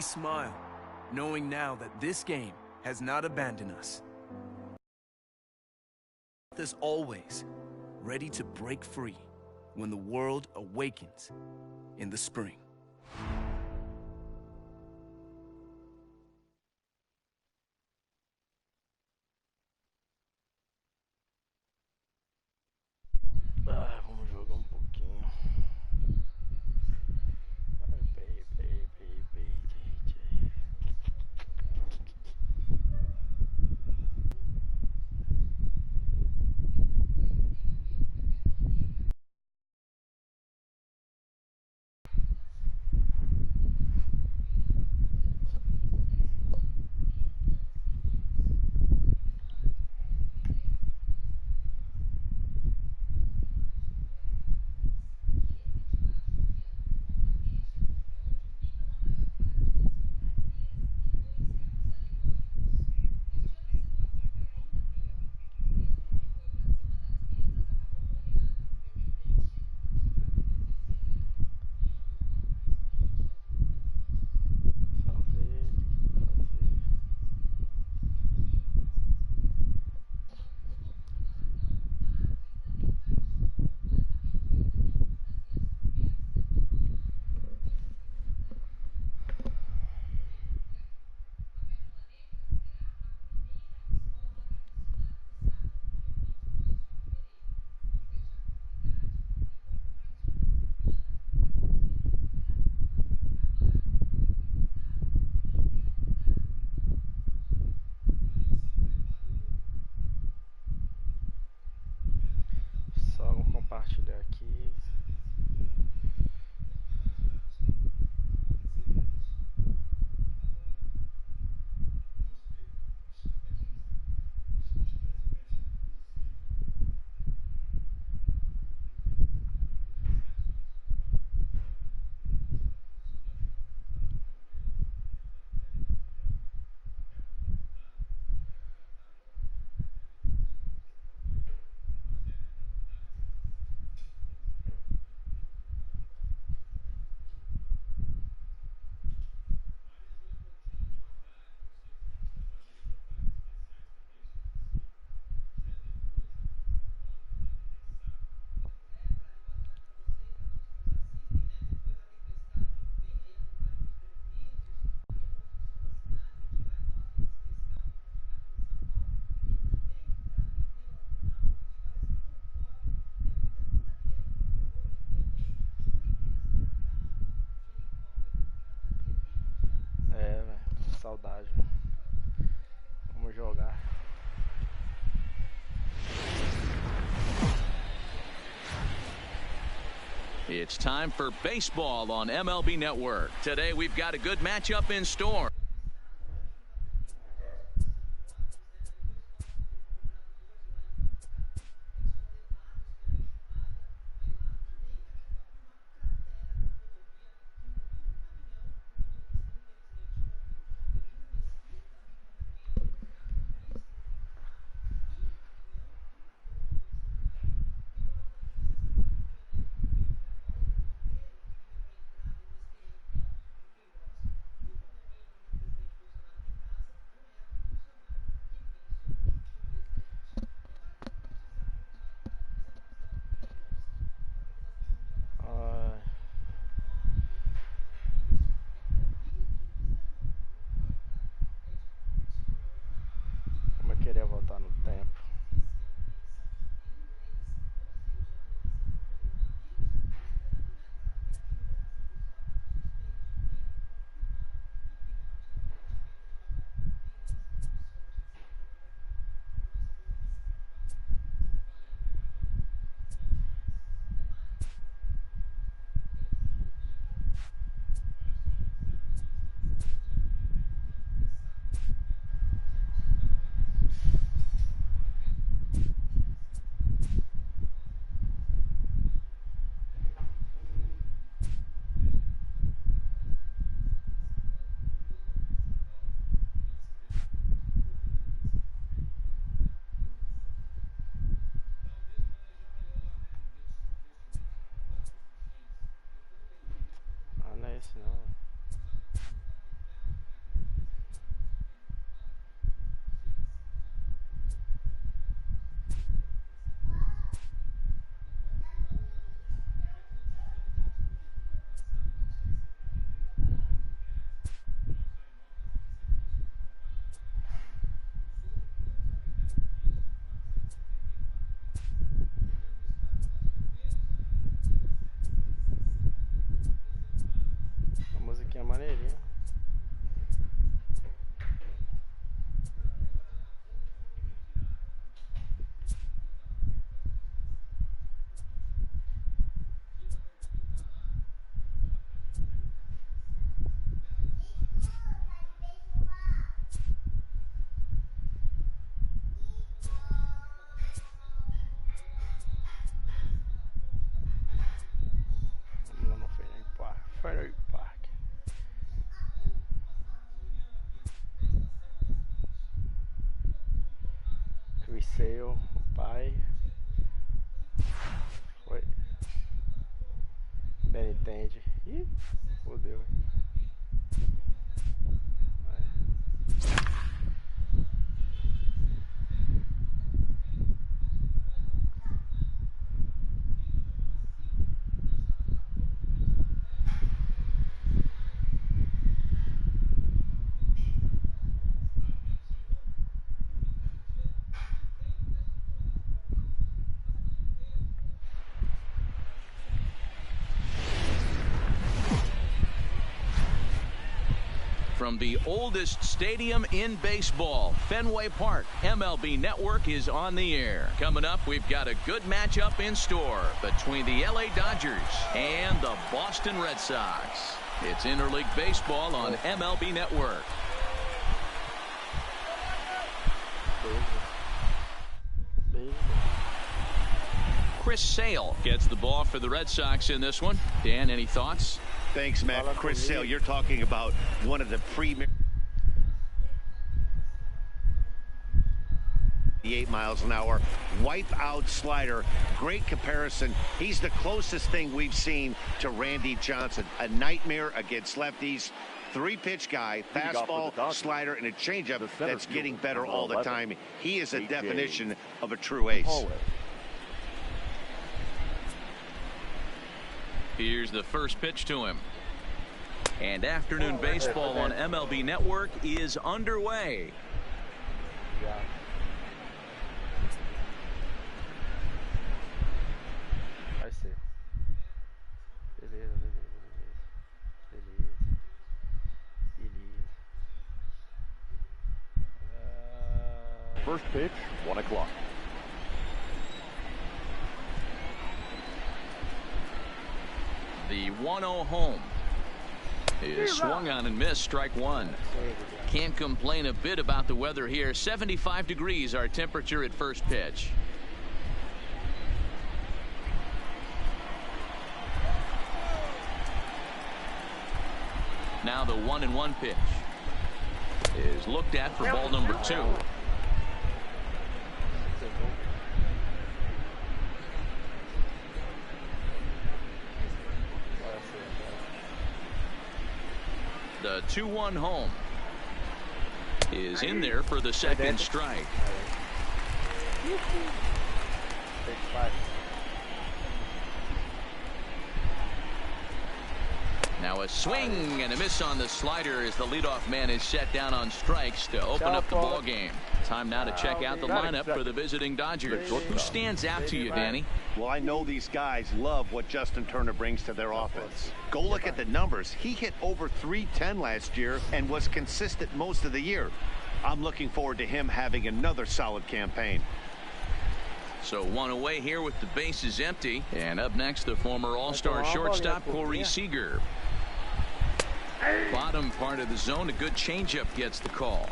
smile, knowing now that this game has not abandoned us. As always, ready to break free when the world awakens in the spring. Vamos jogar um pouquinho. Só compartilhar aqui. Saudade. Vamos jogar. It's time for baseball on MLB Network. Today we've got a good matchup in store. Chris Sale, o pai. Oi. Penitente. Ih, fodeu. From the oldest stadium in baseball, Fenway Park, MLB Network is on the air. Coming up, we've got a good matchup in store between the LA Dodgers and the Boston Red Sox. It's Interleague Baseball on MLB Network. Chris Sale gets the ball for the Red Sox in this one. Dan, any thoughts? Thanks, Matt. Chris Sale, you're talking about one of the premier 8 miles an hour wipe out slider. Great comparison. He's the closest thing we've seen to Randy Johnson. A nightmare against lefties. 3-pitch guy, fastball, slider, and a changeup that's getting better all the time. He is a definition of a true ace. Here's the first pitch to him. And afternoon baseball on MLB Network is underway. Vai ser. Beleza. First pitch, 1 o'clock. The 1-0 home is swung on and missed. Strike one. Can't complain a bit about the weather here. 75 degrees our temperature at first pitch. Now the 1-1 pitch is looked at for ball number 2. The 2-1 home is in there for the second strike. Now a swing and a miss on the slider as the leadoff man is set down on strikes to open up the ball game. Time now to check out the lineup for the visiting Dodgers. Who stands out to you, Danny? Well, I know these guys love what Justin Turner brings to their offense. Go look at the numbers. He hit over .310 last year and was consistent most of the year. I'm looking forward to him having another solid campaign. So one away here with the bases empty. And up next, the former All-Star shortstop Corey Seager. Bottom part of the zone, a good changeup gets the call.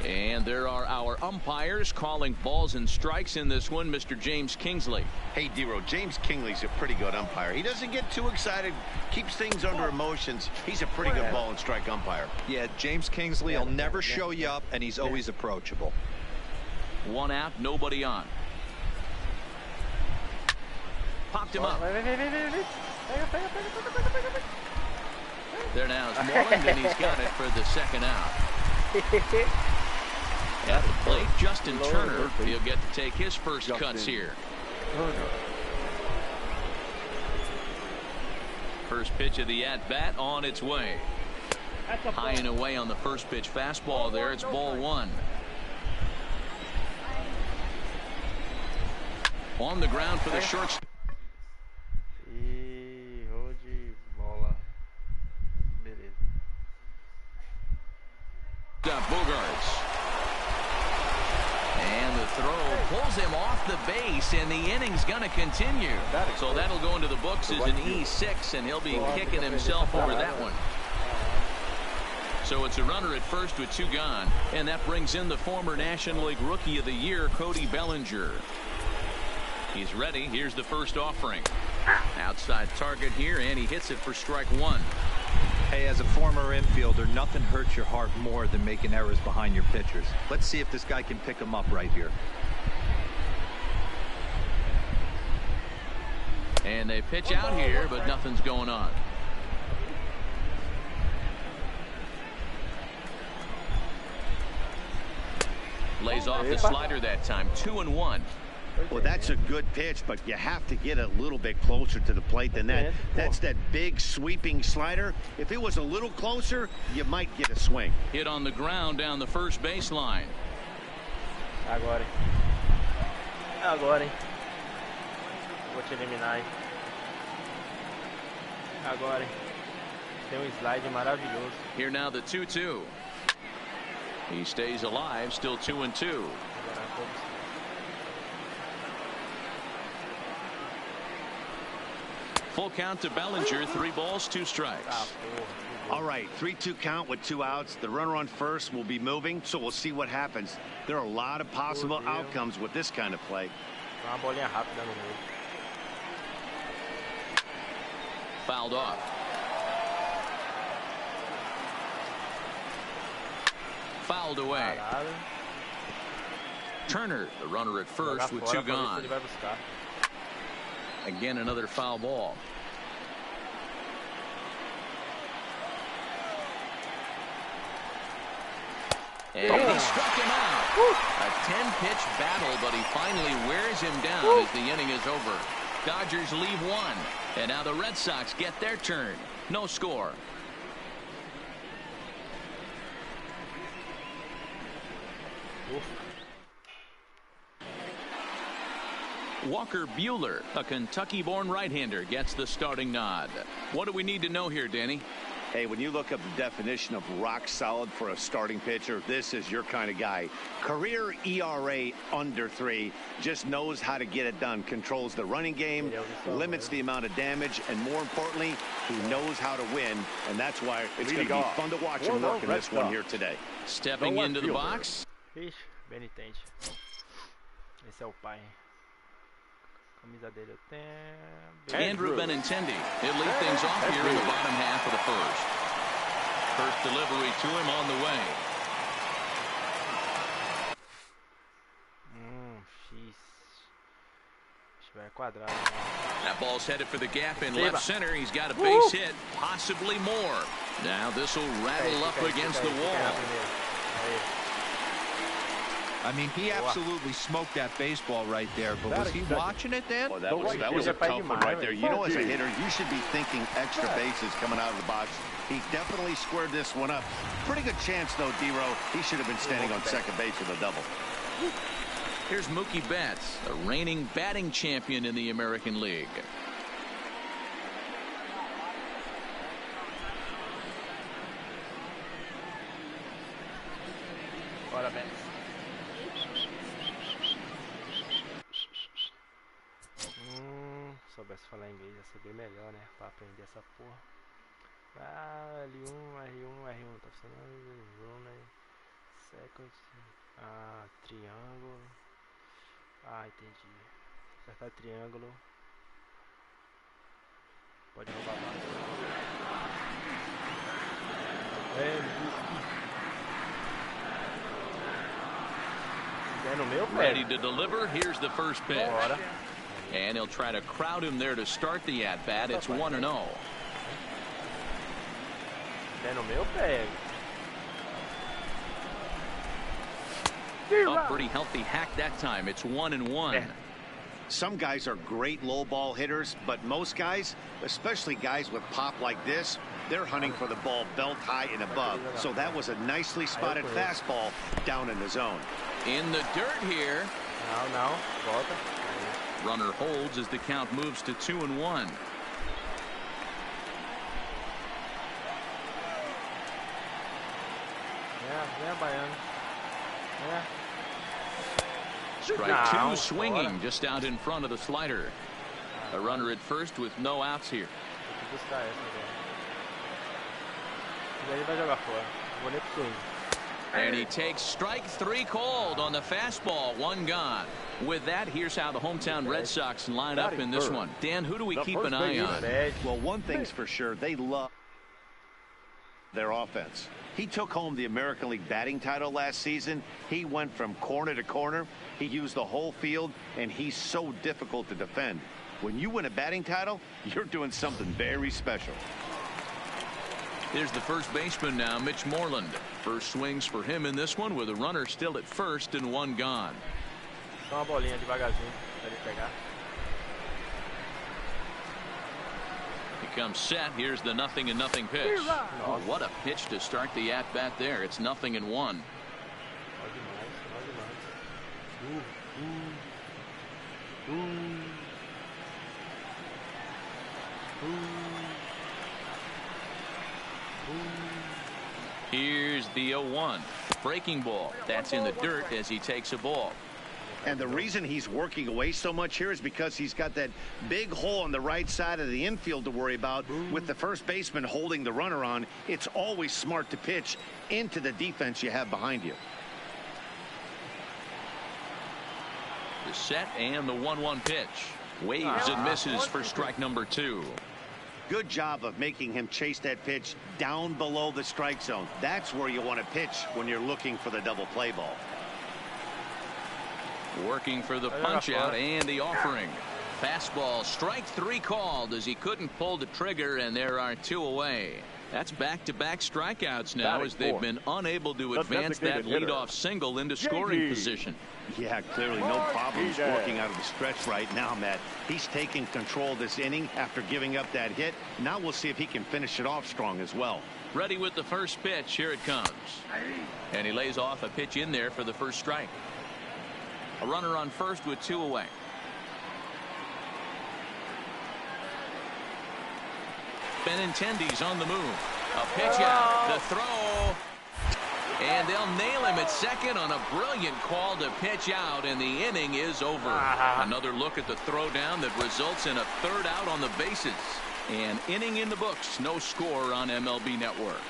And there are our umpires calling balls and strikes in this one. Mr. James Kingsley. Hey, D-Row, James Kingsley's a pretty good umpire. He doesn't get too excited, keeps things under emotions. He's a pretty good ball and strike umpire. Yeah, James Kingsley will never show you up, and he's always approachable. One out, nobody on. Popped him up. There now is Moreland, and he's got it for the second out. At the plate, Justin Turner. He'll get to take his first cuts here. First pitch of the at-bat on its way. High and away on the first pitch fastball there. It's ball one. On the ground for the shortstop. Bogarts. And the throw pulls him off the base, and the inning's going to continue. So that'll go into the books as an E6, and he'll be kicking himself over that one. So it's a runner at first with 2 gone, and that brings in the former National League Rookie of the Year, Cody Bellinger. He's ready. Here's the first offering. Outside target here, and he hits it for strike one. Hey, as a former infielder, nothing hurts your heart more than making errors behind your pitchers. Let's see if this guy can pick them up right here. And they pitch out here, but nothing's going on. Lays off the slider that time. 2-1. Well, that's a good pitch, but you have to get a little bit closer to the plate than that. That's that big sweeping slider. If it was a little closer, you might get a swing. Hit on the ground down the first baseline. Agora, hein? Agora, hein? Vou te eliminar, hein? Agora, hein? Tem slide maravilhoso. Here now the 2-2. He stays alive, still 2-2. Full count to Bellinger. 3 balls, 2 strikes. All right, 3-2 count with 2 outs. The runner on first will be moving, so we'll see what happens. There are a lot of possible outcomes with this kind of play. Uma bolinha rápida no meio. Fouled off. Fouled away. Parado. Turner, the runner at first with 2 gone. Again, another foul ball. And he struck him out. A 10-pitch battle, but he finally wears him down as the inning is over. Dodgers leave 1, and now the Red Sox get their turn. No score. Walker Buehler, a Kentucky-born right-hander, gets the starting nod. What do we need to know here, Danny? Hey, when you look up the definition of rock solid for a starting pitcher, this is your kind of guy. Career ERA under 3, just knows how to get it done, controls the running game, limits the amount of damage, and more importantly, he knows how to win, and that's why it's going to be fun to watch him work in this one here today. Stepping into the box. Ixi, Benitente. Esse é o pai. Camisa dele eu tenho. Andrew Benintendi. He'll lead things off here in the bottom half of the first. First delivery to him on the way. Quadrado. That ball's headed for the gap in left center. He's got a base hit, possibly more. Now this will rattle up against the wall. I mean, he absolutely smoked that baseball right there, but was he watching it, Dan? Well, that was a tough one right there. You know, as a hitter, you should be thinking extra bases coming out of the box. He definitely squared this one up. Pretty good chance, though, D-Row. He should have been standing on second base with a double. Here's Mookie Betts, a reigning batting champion in the American League. Bora, Betts. Soubesse falar inglês ia ser bem melhor, né? Pra aprender essa porra. Ah, L1, R1, R1 tá funcionando. Rooney, second. Ah, triângulo. Ah, entendi. Apertar triângulo. Pode roubar mais. É no meu, Ready to deliver. Here's the first pitch. Bora. And he'll try to crowd him there to start the at-bat. It's 1-0. É no meu pé. A pretty healthy hack that time. It's 1-1. Some guys are great low ball hitters, but most guys, especially guys with pop like this, they're hunting for the ball belt high and above. So that was a nicely spotted fastball down in the zone. In the dirt here. Não, volta. Runner holds as the count moves to 2-1. Yeah, Baiano. Yeah. Strike 2 swinging just out in front of the slider. A runner at first with no outs here. And he takes strike 3 called on the fastball. 1 gone. With that, here's how the hometown Red Sox line up in this one. Dan, who do we keep an eye on? Well, one thing's for sure, they love their offense. He took home the American League batting title last season. He went from corner to corner. He used the whole field, and he's so difficult to defend. When you win a batting title, you're doing something very special. Here's the first baseman now, Mitch Moreland. First swings for him in this one with a runner still at first and one gone. Só uma bolinha devagarzinho para ele pegar. He comes set. Here's the 0-0 pitch. Oh, what a pitch to start the at-bat there. It's 0-1. Here's the 0-1. Breaking ball. That's in the dirt as he takes a ball. And the reason he's working away so much here is because he's got that big hole on the right side of the infield to worry about. With the first baseman holding the runner on, it's always smart to pitch into the defense you have behind you. The set and the 1-1 pitch. Waves and misses for strike number 2. Good job of making him chase that pitch down below the strike zone. That's where you want to pitch when you're looking for the double play ball. Working for the punch out and the offering. Fastball, strike 3 called as he couldn't pull the trigger, and there are 2 away. That's back-to-back strikeouts now as they've been unable to advance that leadoff single into scoring position. Yeah, clearly no problems working out of the stretch right now, Matt. He's taking control of this inning after giving up that hit. Now we'll see if he can finish it off strong as well. Ready with the first pitch. Here it comes. And he lays off a pitch in there for the first strike. A runner on first with 2 away. Benintendi's on the move. A pitch out. The throw. And they'll nail him at second on a brilliant call to pitch out, and the inning is over. Another look at the throwdown that results in a 3rd out on the bases. An inning in the books. No score on MLB Network.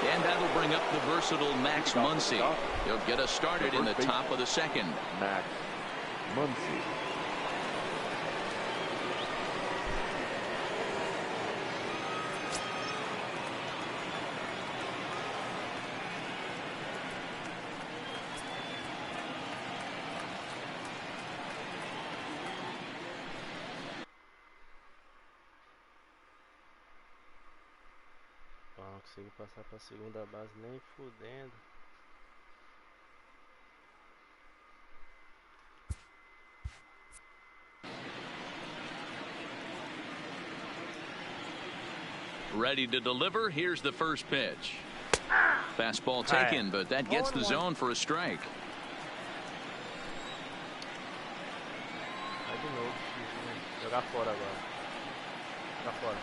And that'll bring up the versatile Max Muncy. He'll get us started in the top of the 2nd. Max Muncy. Não consigo passar para a segunda base nem fudendo. Ready to deliver. Here's the first pitch. Fastball taken, but that gets the zone for a strike. Vai de novo. Jogar fora agora. Jogar fora.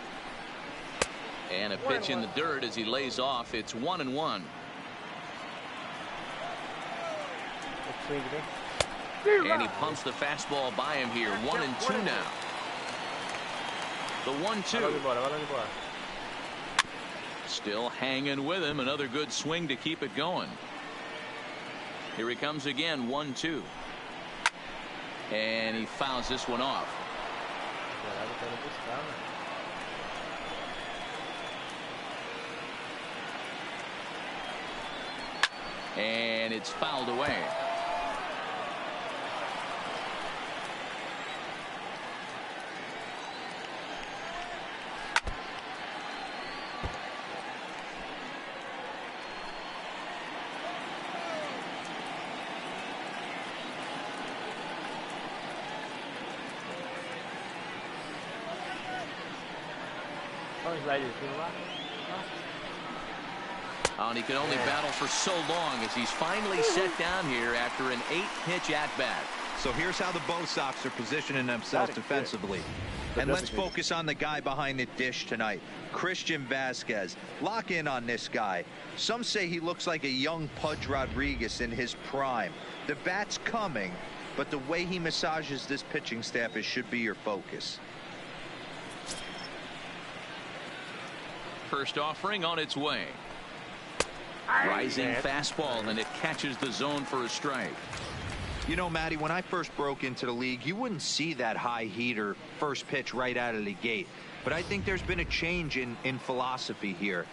And a pitch in the dirt as he lays off. It's 1-1. And he pumps the fastball by him here. 1-2 now. The 1-2. Still hanging with him. Another good swing to keep it going. Here he comes again. 1-2. And he fouls this one off. And it's fouled away. And he can only battle for so long as he's finally set down here after an 8-pitch at-bat. So here's how the Bo Sox are positioning themselves defensively. And let's focus on the guy behind the dish tonight, Christian Vazquez. Lock in on this guy. Some say he looks like a young Pudge Rodriguez in his prime. The bat's coming, but the way he massages this pitching staff should be your focus. First offering on its way. Rising fastball, and it catches the zone for a strike. You know, Matty, when I first broke into the league, you wouldn't see that high heater first pitch right out of the gate. But I think there's been a change in philosophy here.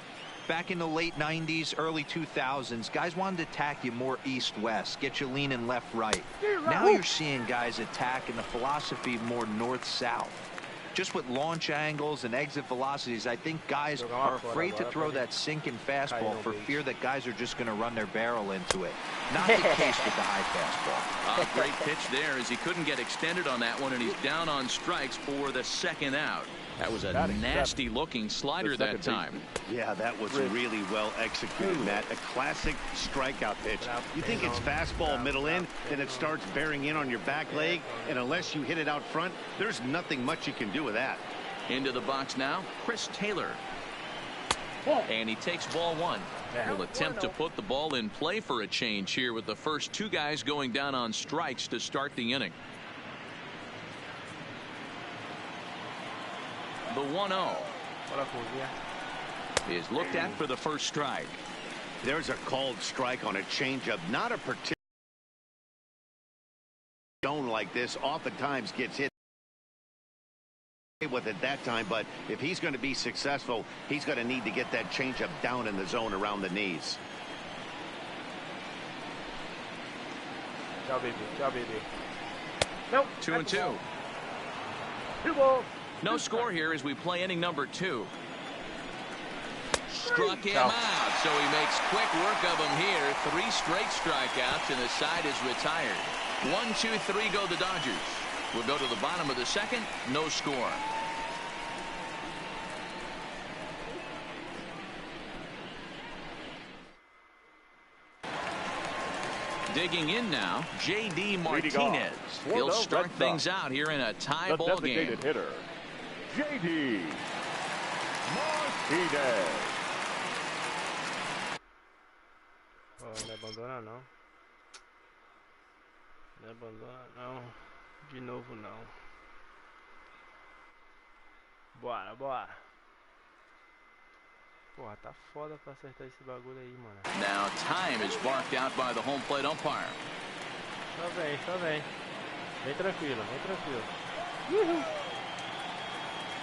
Back in the late 90s, early 2000s, guys wanted to attack you more east-west, get you leaning left-right. Now you're seeing guys attack in the philosophy more north-south. Just with launch angles and exit velocities, I think guys are afraid to throw that sinking fastball for fear that guys are just going to run their barrel into it. Not the case with the high fastball. A great pitch there as he couldn't get extended on that one, and he's down on strikes for the second out. That was a nasty-looking slider that time. Yeah, that was really well executed, Matt. A classic strikeout pitch. You think it's fastball middle in, then it starts bearing in on your back leg, and unless you hit it out front, there's nothing much you can do with that. Into the box now, Chris Taylor. And he takes ball one. He'll attempt to put the ball in play for a change here with the first two guys going down on strikes to start the inning. The 1-0 is looked at for the first strike. There's a called strike on a changeup. Not a particular zone like this. Oftentimes gets hit with it that time, but if he's going to be successful, he's going to need to get that changeup down in the zone around the knees. Tchau, baby. Tchau, baby. Nope. 2-2. No score here as we play inning number 2. Struck him out, so he makes quick work of him here. 3 straight strikeouts, and the side is retired. 1, 2, 3 go the Dodgers. We'll go to the bottom of the second. No score. Digging in now, J.D. Martinez. He'll start things out here in a tie ball game. Hitter, J.D. Martinez. Oh, não abandona não. Não abandona não. De novo não. Bora, bora. Porra, tá foda pra acertar esse bagulho aí, mano. Now time is barked out by the home plate umpire. Tá bem, tá bem. Vem tranquilo, vem tranquilo. Uhul.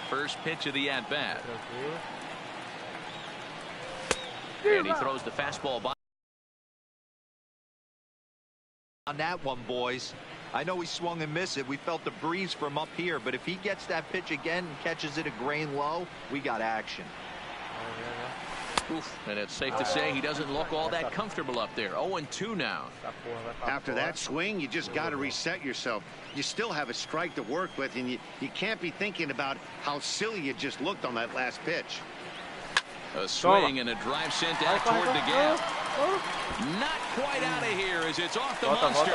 First pitch of the at-bat. Tranquilo. And he throws the fastball by. On that one, boys. I know he swung and missed it. We felt the breeze from up here, but if he gets that pitch again and catches it a grain low, we got action. Oof, and it's safe to say he doesn't look all that comfortable up there. 0-2 now. After that swing, you just got to reset yourself. You still have a strike to work with, and you can't be thinking about how silly you just looked on that last pitch. A swing and a drive sent out toward the gap. Not quite out of here as it's off the monster.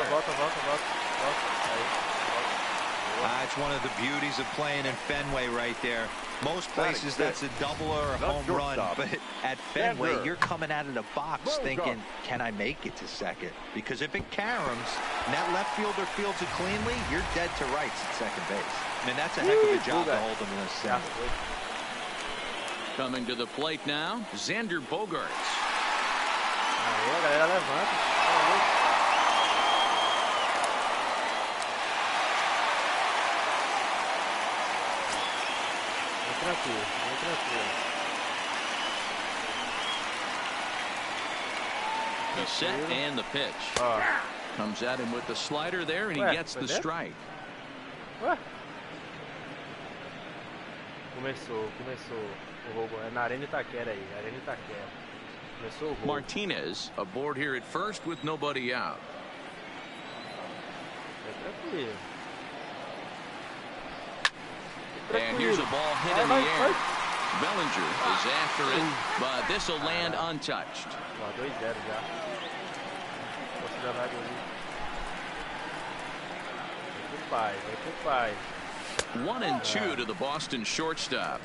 It's one of the beauties of playing in Fenway right there. Most places that's a double or a home run, but at Fenway you're coming out of the box thinking, can I make it to second? Because if it caroms and that left fielder fields it cleanly, you're dead to rights at second base. I mean, that's a heck of a job to hold him in a single. Coming to the plate now, Xander Bogaerts. Aí a galera levanta. Tranquilo, bem tranquilo. The set and the pitch. Comes at him with the slider there, and he gets the strike. Ué? Começou o roubo. É na Arena Itaquera aí, Arena Itaquera. Começou o roubo. Martinez aboard here at first with nobody out. É tranquilo. And here's a ball hit in the air. Bellinger is after it, but this will land untouched. 2-0 já. Torcida vai ali. Vai pro pai. 1-2 to the Boston shortstop.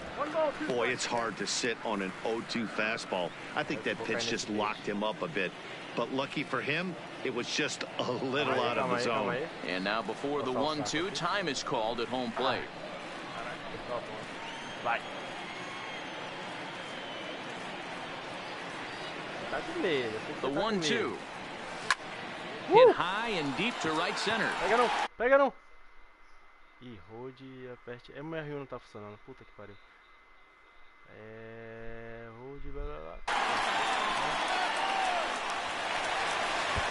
Boy, it's hard to sit on an 0-2 fastball. I think that pitch just locked him up a bit. But lucky for him, it was just a little out of the zone. And now before the 1-2, time is called at home plate. Vai. The 1-2. Hit high and deep to right center. Pega não, pega não. Ih, hold, aperte. MR1 não tá funcionando. Puta que pariu. Hold, blá blá blá.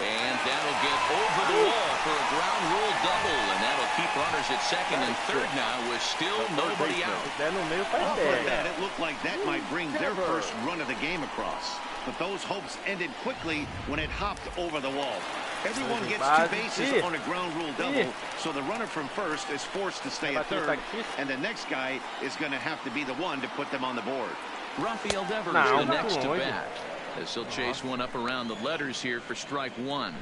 And that'll get over the wall for a ground rule double, and that'll keep runners at second and third now with still nobody out. It looked like that might bring their first run of the game across. But those hopes ended quickly when it hopped over the wall. Everyone gets 2 bases on a ground rule double, so the runner from first is forced to stay at third, and the next guy is going to have to be the one to put them on the board. Rafael Devers the next to bat, as he'll chase one up around the letters here for strike one.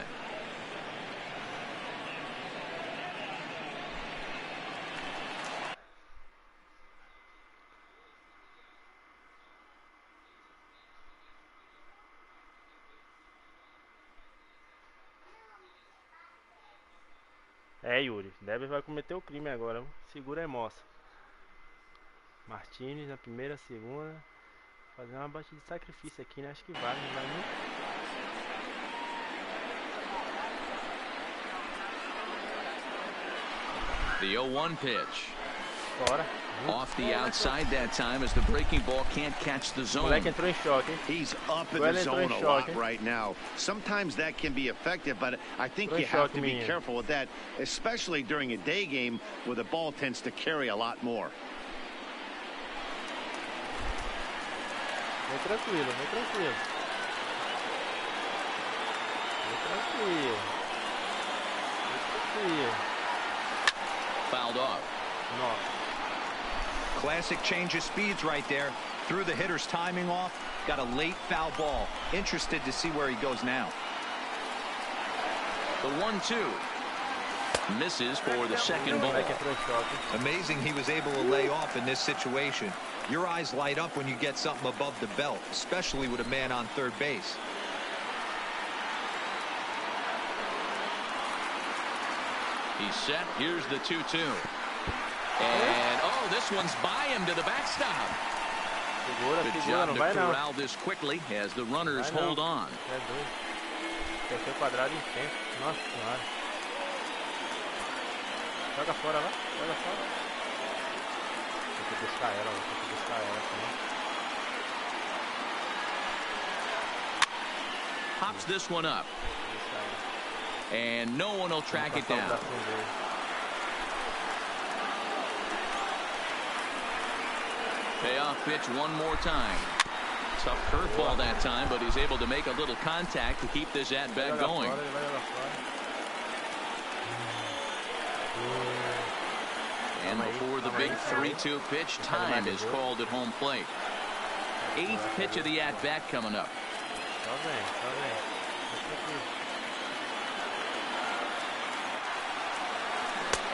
Yuri, Devers vai cometer o crime agora. Segura a emoção. Martínez na primeira, segunda. Fazer uma batida de sacrifício aqui, né? Acho que vale, não vai muito. The 0-1 pitch. Fora. Off the outside that time as the breaking ball can't catch the zone. Moleque entrou em choque, hein? He's up in the zone a lot right now. Sometimes that can be effective, but I think you have to be careful with that, especially during a day game where the ball tends to carry a lot more. Vem tranquilo, vem tranquilo. Vem tranquilo. Vem tranquilo. Fouled off. Nossa. Classic change of speeds right there. Threw the hitter's timing off. Got a late foul ball. Interested to see where he goes now. The 1-2. Misses for the second ball. Amazing he was able to lay off in this situation. Your eyes light up when you get something above the belt, especially with a man on third base. He's set. Here's the 2-2. And, oh, this one's by him to the backstop. Good job to corral this quickly as the runners hold on. Joga fora lá, joga fora. Tem que buscar ela, tem que buscar ela também. Hops this one up. And no one will track it down. Payoff pitch one more time. Tough curveball that time, but he's able to make a little contact to keep this at-bat going. And before the big 3-2 pitch, time is called at home plate. 8th pitch of the at-bat coming up.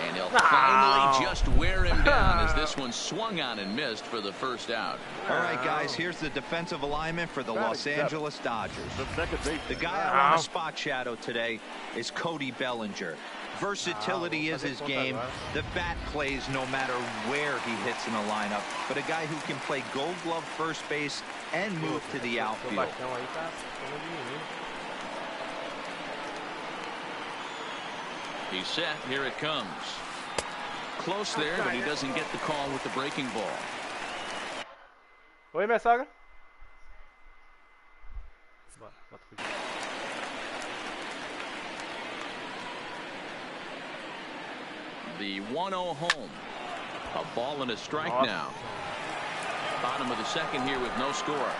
And he'll finally just wear him down as this one swung on and missed for the first out. All right, guys, here's the defensive alignment for the Los Angeles Dodgers. The guy out on the spot shadow today is Cody Bellinger. Versatility is his game. The bat plays no matter where he hits in the lineup, but a guy who can play Gold Glove first base and move to the outfield. He's set. Here it comes. Close there, but he doesn't get the call with the breaking ball. Oi, minha sogra. The 1-0 home. A ball and a strike now. Bottom of the second here with no score.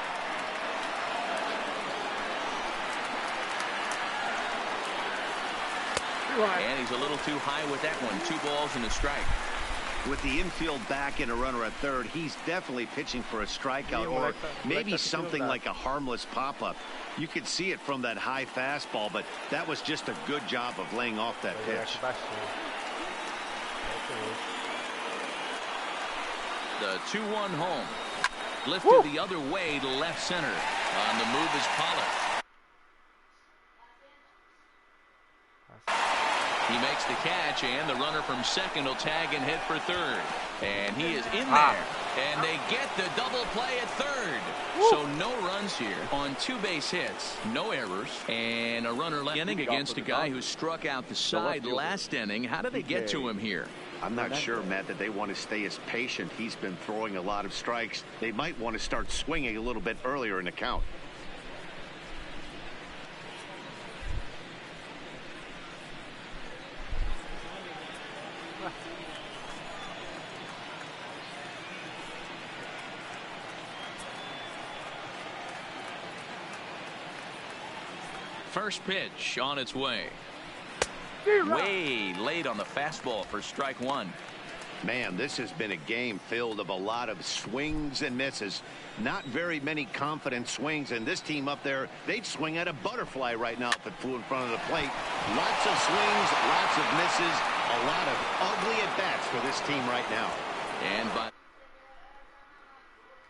And he's a little too high with that one. 2 balls and a strike. With the infield back and a runner at third, he's definitely pitching for a strikeout or maybe something like a harmless pop-up. You could see it from that high fastball, but that was just a good job of laying off that pitch. The 2-1 home. Lifted the other way to left center. On the move is Pollock. He makes the catch, and the runner from second will tag and hit for third. And he is in there. And they get the double play at third. So no runs here on 2 base hits, no errors, and a runner left inning against a guy who struck out the side last inning. How did they get to him here? I'm not sure, Matt, that they want to stay as patient. He's been throwing a lot of strikes. They might want to start swinging a little bit earlier in the count. First pitch on its way. Way late on the fastball for strike one. Man, this has been a game filled of a lot of swings and misses. Not very many confident swings, and this team up there, they'd swing at a butterfly right now if it flew in front of the plate. Lots of swings, lots of misses, a lot of ugly at-bats for this team right now.